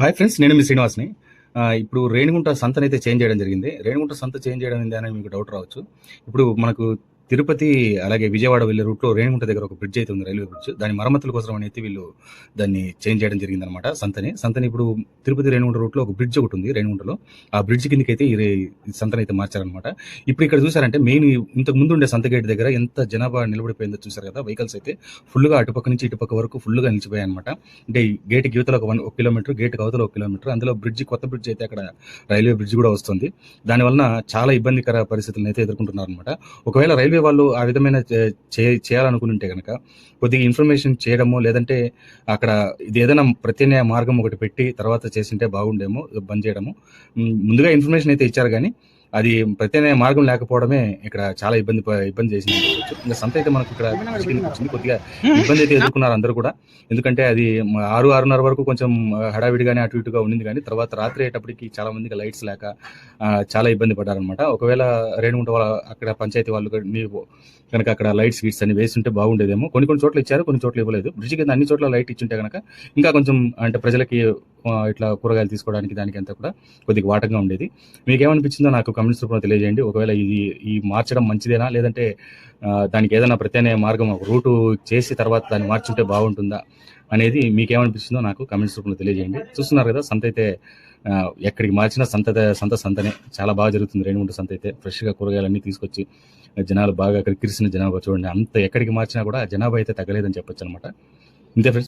Hi friends, నేను మీ శ్రీనివాస్ని. ఇప్పుడు Renigunta సంతనైతే change చేయడం జరిగింది. రేణిగుంట సంత చేంజ్ చేయడం ఏంది అని మీకు డౌట్ రావచ్చు. ఇప్పుడు మనకు తిరుపతి, అలాగే విజయవాడ వెళ్ళే రూట్‌లో రేణిగుంట దగ్గర ఒక బ్రిడ్జ్ అయితే ఉంది, రైల్వే బ్రిడ్జ్. దాని మరమ్మతుల కోసం అయితే వీళ్ళు దాన్ని చేంజ్ చేయడం జరిగిందనమాట సంతని ఇప్పుడు తిరుపతి రేణిగుంట రూట్‌లో ఒక బ్రిడ్జ్ ఒకటి ఉంది రేణిగుంటలో. ఆ బ్రిడ్జ్ కిందకైతే ఈ సంతనైతే మార్చారనమాట. ఇప్పుడు ఇక్కడ చూసారంటే మెయిన్ ఇంతకు ముందు ఉండే సంత గేట్ దగ్గర ఎంత జనాభా నిలబడిపోయిందో చూసారు కదా. వెహికల్స్ అయితే ఫుల్‌గా అటుపక్క నుంచి ఇటుపక్క వరకు ఫుల్‌గా నిలిచిపోయాయనమాట. అంటే ఈ గేట్‌కి యువతల ఒక కిలోమీటర్, గేట్‌కి అవతల 1 కిలోమీటర్. అందులో కొత్త బ్రిడ్జ్ అయితే అక్కడ రైల్వే బ్రిడ్జ్ కూడా వస్తుంది. దానివలన చాలా ఇబ్బందికర పరిస్థితులను అయితే ఎదుర్కొంటున్నారనమాట. ఒకవేళ రైల్వే వాళ్ళు ఆ విధమైన చేయాలనుకుంటే కనుక కొద్దిగా ఇన్ఫర్మేషన్ చేయడమో, లేదంటే అక్కడ ఇది ఏదైనా ప్రత్యామ్నాయ మార్గం ఒకటి పెట్టి తర్వాత చేసింటే బాగుండేమో, బంద్ చేయడము. ముందుగా ఇన్ఫర్మేషన్ అయితే ఇచ్చారు కానీ అది ప్రత్యామ్నాయ మార్గం లేకపోవడమే ఇక్కడ చాలా ఇబ్బంది చేసింది అనుకోవచ్చు. ఇంకా సంత అయితే మనకు ఇక్కడ కిందకి వచ్చింది. కొద్దిగా ఇబ్బంది అయితే ఎదుర్కొన్నారు అందరూ కూడా. ఎందుకంటే అది 6:30 వరకు కొంచెం హడావిడిగానే అటు ఇటుగా ఉండింది, కానీ తర్వాత రాత్రి అయ్యేటప్పటికి చాలా మందికి లైట్స్ లేక చాలా ఇబ్బంది పడ్డారనమాట. ఒకవేళ రేణిగుంట అక్కడ పంచాయతీ వాళ్ళు కనుక అక్కడ లైట్స్ గీట్స్ అని వేసి ఉంటే బాగుండేదేమో. కొన్ని చోట్ల ఇచ్చారు, కొన్ని చోట్ల ఇవ్వలేదు. బ్రిడ్జ్ కింద అన్ని చోట్ల లైట్ ఇచ్చుంటే కనుక ఇంకా కొంచెం అంటే ప్రజలకి ఇట్లా కూరగాయలు తీసుకోవడానికి దానికి అంతా కూడా కొద్దిగా వాటంగా ఉండేది. మీకేమనిపించిందో నాకు కమెంట్స్ రూపంలో తెలియజేయండి. ఒకవేళ ఈ మార్చడం మంచిదేనా, లేదంటే దానికి ఏదైనా ప్రత్యామ్నాయ మార్గం ఒక రూటు చేసి తర్వాత దాన్ని మార్చుంటే బాగుంటుందా అనేది మీకేమనిపిస్తుందో నాకు కమెంట్స్ రూపంలో తెలియజేయండి. చూస్తున్నారు కదా, సంత అయితే ఎక్కడికి మార్చినా సంతనే చాలా బాగా జరుగుతుంది. రేణిగుంట సంత అయితే ఫ్రెష్గా కూరగాయలన్నీ తీసుకొచ్చి జనాలు బాగా కిరిసిన జనాభా చూడండి. అంత ఎక్కడికి మార్చినా కూడా జనాభా అయితే తగ్గలేదని చెప్పొచ్చు అనమాట. ఇంతే ఫ్రెండ్స్.